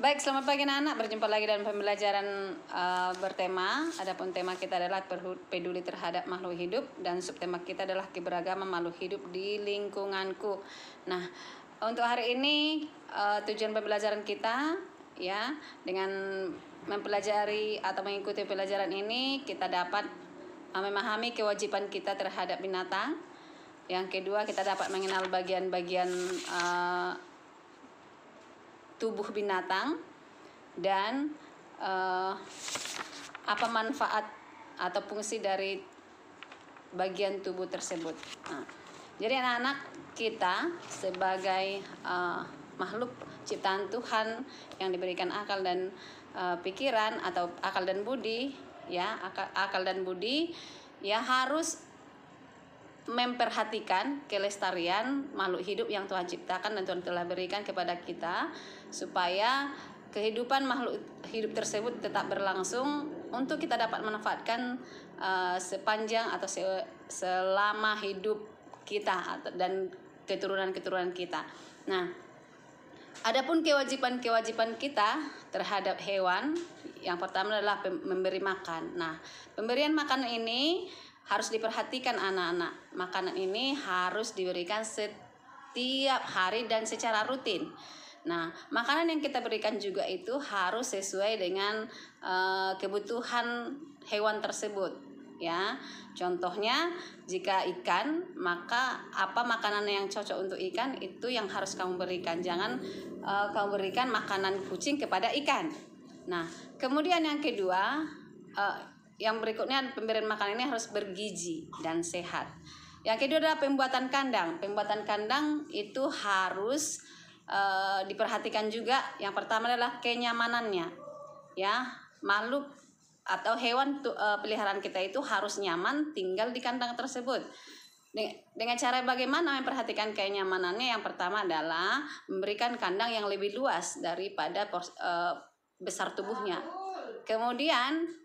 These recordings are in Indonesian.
Baik, selamat pagi anak-anak. Berjumpa lagi dalam pembelajaran bertema. Adapun tema kita adalah peduli terhadap makhluk hidup dan subtema kita adalah keberagaman makhluk hidup di lingkunganku. Nah, untuk hari ini tujuan pembelajaran kita ya dengan mempelajari atau mengikuti pelajaran ini kita dapat memahami kewajiban kita terhadap binatang. Yang kedua, kita dapat mengenal bagian-bagian tubuh binatang dan apa manfaat atau fungsi dari bagian tubuh tersebut. Nah, jadi anak-anak kita sebagai makhluk ciptaan Tuhan yang diberikan akal dan pikiran atau akal dan budi, ya akal dan budi, ya harus memperhatikan kelestarian makhluk hidup yang Tuhan ciptakan dan Tuhan telah berikan kepada kita supaya kehidupan makhluk hidup tersebut tetap berlangsung untuk kita dapat memanfaatkan sepanjang atau selama hidup kita dan keturunan-keturunan kita. Nah, adapun kewajiban-kewajiban kita terhadap hewan, yang pertama adalah memberi makan. Nah, pemberian makanan ini harus diperhatikan anak-anak. Makanan ini harus diberikan setiap hari dan secara rutin. Nah, makanan yang kita berikan juga itu harus sesuai dengan kebutuhan hewan tersebut, ya. Contohnya, jika ikan, maka apa makanan yang cocok untuk ikan itu yang harus kamu berikan. Jangan kamu berikan makanan kucing kepada ikan. Nah, kemudian yang kedua, yang berikutnya pemberian makanan ini harus bergizi dan sehat. Yang kedua adalah pembuatan kandang. Pembuatan kandang itu harus diperhatikan juga. Yang pertama adalah kenyamanannya, ya. Makhluk atau hewan peliharaan kita itu harus nyaman tinggal di kandang tersebut. Dengan cara bagaimana memperhatikan kenyamanannya? Yang pertama adalah memberikan kandang yang lebih luas daripada besar tubuhnya. Kemudian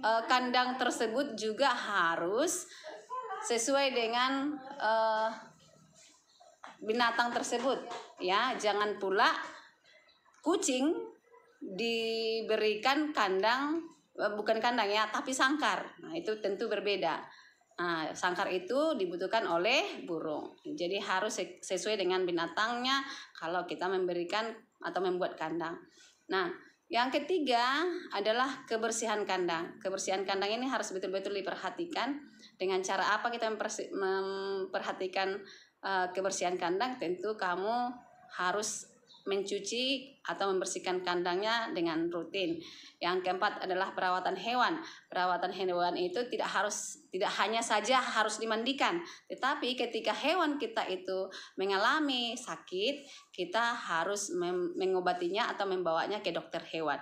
kandang tersebut juga harus sesuai dengan binatang tersebut, ya. Jangan pula kucing diberikan kandang, bukan kandang ya, tapi sangkar. Nah, itu tentu berbeda. Nah, sangkar itu dibutuhkan oleh burung. Jadi harus sesuai dengan binatangnya kalau kita memberikan atau membuat kandang. Nah, yang ketiga adalah kebersihan kandang. Kebersihan kandang ini harus betul-betul diperhatikan. Dengan cara apa kita memperhatikan kebersihan kandang? Tentu kamu harus mencuci atau membersihkan kandangnya dengan rutin. Yang keempat adalah perawatan hewan. Perawatan hewan itu tidak hanya saja harus dimandikan, tetapi ketika hewan kita itu mengalami sakit, kita harus mengobatinya atau membawanya ke dokter hewan.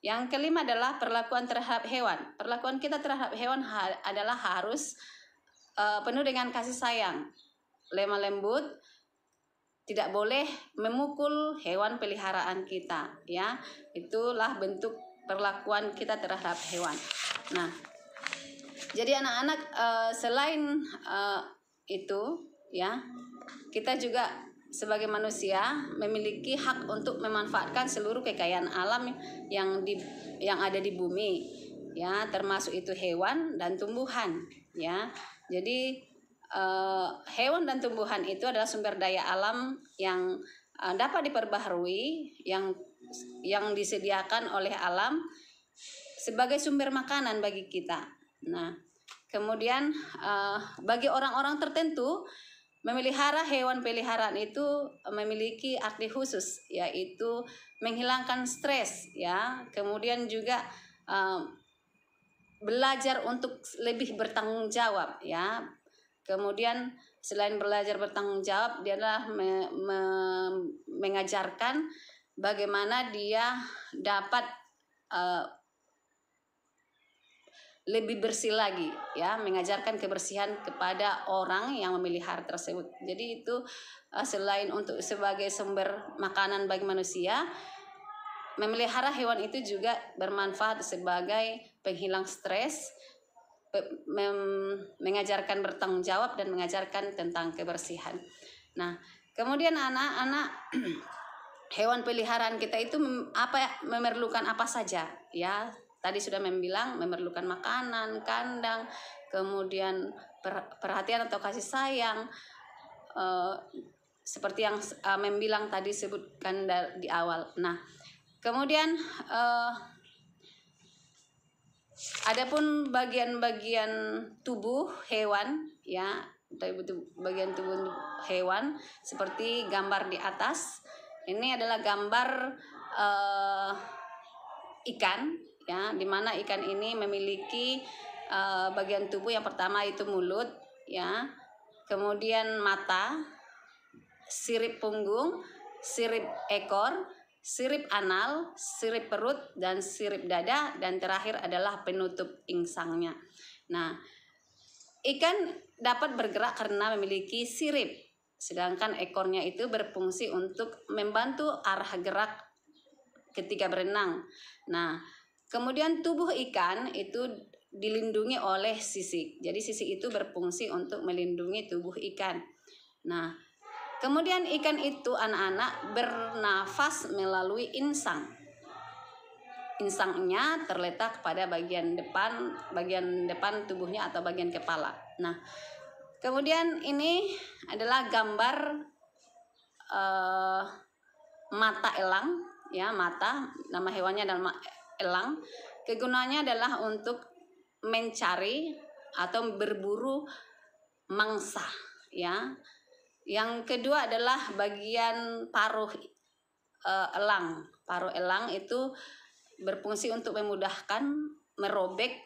Yang kelima adalah perlakuan terhadap hewan. Perlakuan kita terhadap hewan adalah harus penuh dengan kasih sayang, lemah lembut. Tidak boleh memukul hewan peliharaan kita, ya. Itulah bentuk perlakuan kita terhadap hewan. Nah, jadi anak-anak selain itu, ya, kita juga sebagai manusia memiliki hak untuk memanfaatkan seluruh kekayaan alam yang ada di bumi, ya, termasuk itu hewan dan tumbuhan, ya. Jadi hewan dan tumbuhan itu adalah sumber daya alam yang dapat diperbaharui, yang disediakan oleh alam sebagai sumber makanan bagi kita. Nah, kemudian bagi orang-orang tertentu memelihara hewan peliharaan itu memiliki arti khusus, yaitu menghilangkan stres, ya. Kemudian juga belajar untuk lebih bertanggung jawab, ya. Kemudian selain belajar bertanggung jawab, dia adalah mengajarkan bagaimana dia dapat lebih bersih lagi, ya, mengajarkan kebersihan kepada orang yang memelihara tersebut. Jadi itu selain untuk sebagai sumber makanan bagi manusia, memelihara hewan itu juga bermanfaat sebagai penghilang stres, mengajarkan bertanggung jawab dan mengajarkan tentang kebersihan. Nah, kemudian anak-anak hewan peliharaan kita itu memerlukan apa saja ya. Tadi sudah membilang memerlukan makanan, kandang, kemudian perhatian atau kasih sayang, seperti yang membilang tadi sebutkan di awal. Nah, kemudian adapun bagian-bagian tubuh hewan ya, bagian tubuh hewan seperti gambar di atas. Ini adalah gambar ikan ya, dimana ikan ini memiliki bagian tubuh yang pertama itu mulut ya, kemudian mata, sirip punggung, sirip ekor, sirip anal, sirip perut, dan sirip dada, dan terakhir adalah penutup insangnya. Nah, ikan dapat bergerak karena memiliki sirip, sedangkan ekornya itu berfungsi untuk membantu arah gerak ketika berenang. Nah, kemudian tubuh ikan itu dilindungi oleh sisik. Jadi sisik itu berfungsi untuk melindungi tubuh ikan. Nah, kemudian ikan itu anak-anak bernafas melalui insang. Insangnya terletak pada bagian depan tubuhnya atau bagian kepala. Nah, kemudian ini adalah gambar mata elang ya, mata, nama hewannya adalah elang. Kegunaannya adalah untuk mencari atau berburu mangsa ya. Yang kedua adalah bagian paruh elang. Paruh elang itu berfungsi untuk memudahkan merobek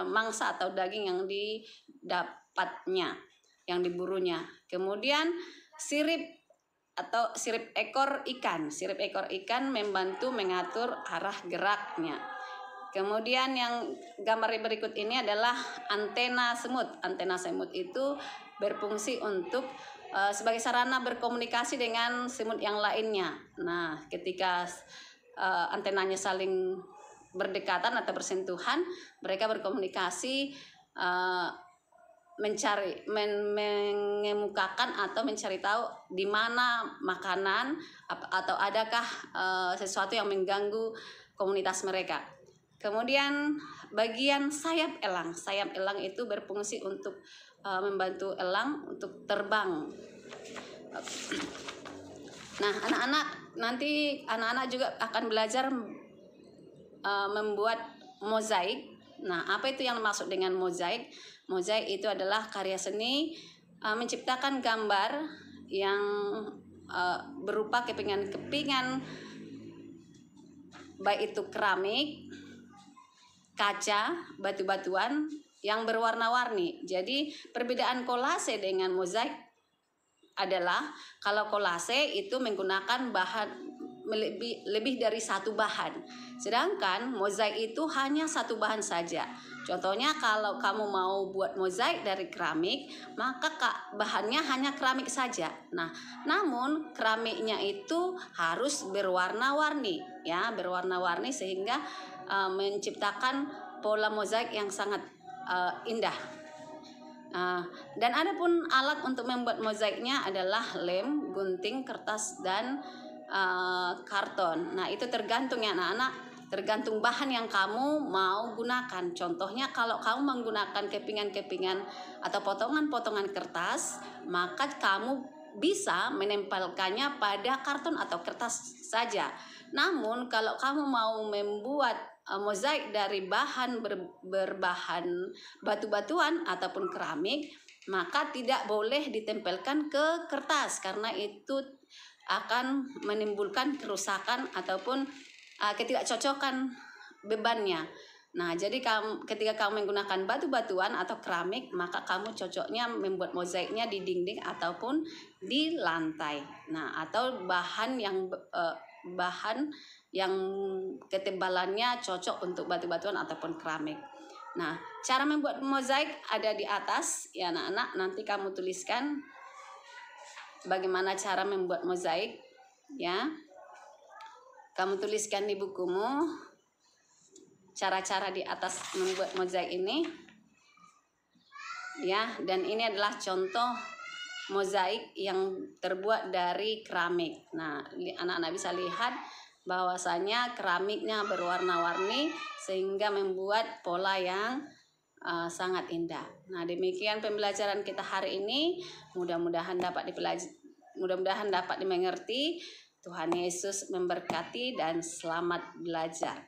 mangsa atau daging yang didapatnya, yang diburunya. Kemudian sirip atau sirip ekor ikan. Sirip ekor ikan membantu mengatur arah geraknya. Kemudian yang gambar berikut ini adalah antena semut. Antena semut itu berfungsi untuk sebagai sarana berkomunikasi dengan semut yang lainnya. Nah, ketika antenanya saling berdekatan atau bersentuhan, mereka berkomunikasi, mengemukakan atau mencari tahu di mana makanan atau adakah sesuatu yang mengganggu komunitas mereka. Kemudian bagian sayap elang itu berfungsi untuk membantu elang untuk terbang. Nah, nanti anak-anak juga akan belajar membuat mozaik. Nah, apa itu yang dimaksud dengan mozaik? Mozaik itu adalah karya seni menciptakan gambar yang berupa kepingan-kepingan, baik itu keramik, kaca, batu-batuan yang berwarna-warni. Jadi perbedaan kolase dengan mozaik adalah kalau kolase itu menggunakan bahan lebih dari satu bahan, sedangkan mozaik itu hanya satu bahan saja. Contohnya kalau kamu mau buat mozaik dari keramik, maka bahannya hanya keramik saja. Nah, namun keramiknya itu harus berwarna-warni ya, berwarna-warni sehingga menciptakan pola mozaik yang sangat indah. Dan adapun alat untuk membuat mozaiknya adalah lem, gunting, kertas, dan karton. Nah, itu tergantung ya anak-anak, tergantung bahan yang kamu mau gunakan. Contohnya kalau kamu menggunakan kepingan-kepingan atau potongan-potongan kertas, maka kamu bisa menempelkannya pada karton atau kertas saja. Namun kalau kamu mau membuat mozaik dari bahan berbahan batu-batuan ataupun keramik, maka tidak boleh ditempelkan ke kertas karena itu akan menimbulkan kerusakan ataupun ketidakcocokan bebannya. Nah, jadi ketika kamu menggunakan batu-batuan atau keramik, maka kamu cocoknya membuat mozaiknya di dinding ataupun di lantai. Nah, atau bahan yang ketebalannya cocok untuk batu-batuan ataupun keramik. Nah, cara membuat mozaik ada di atas ya anak-anak. Nanti kamu tuliskan bagaimana cara membuat mozaik ya. Kamu tuliskan di bukumu cara-cara di atas membuat mozaik ini ya. Dan ini adalah contoh mozaik yang terbuat dari keramik. Nah, anak-anak bisa lihat bahwasanya keramiknya berwarna-warni sehingga membuat pola yang sangat indah. Nah, demikian pembelajaran kita hari ini. Mudah-mudahan dapat dimengerti. Tuhan Yesus memberkati dan selamat belajar.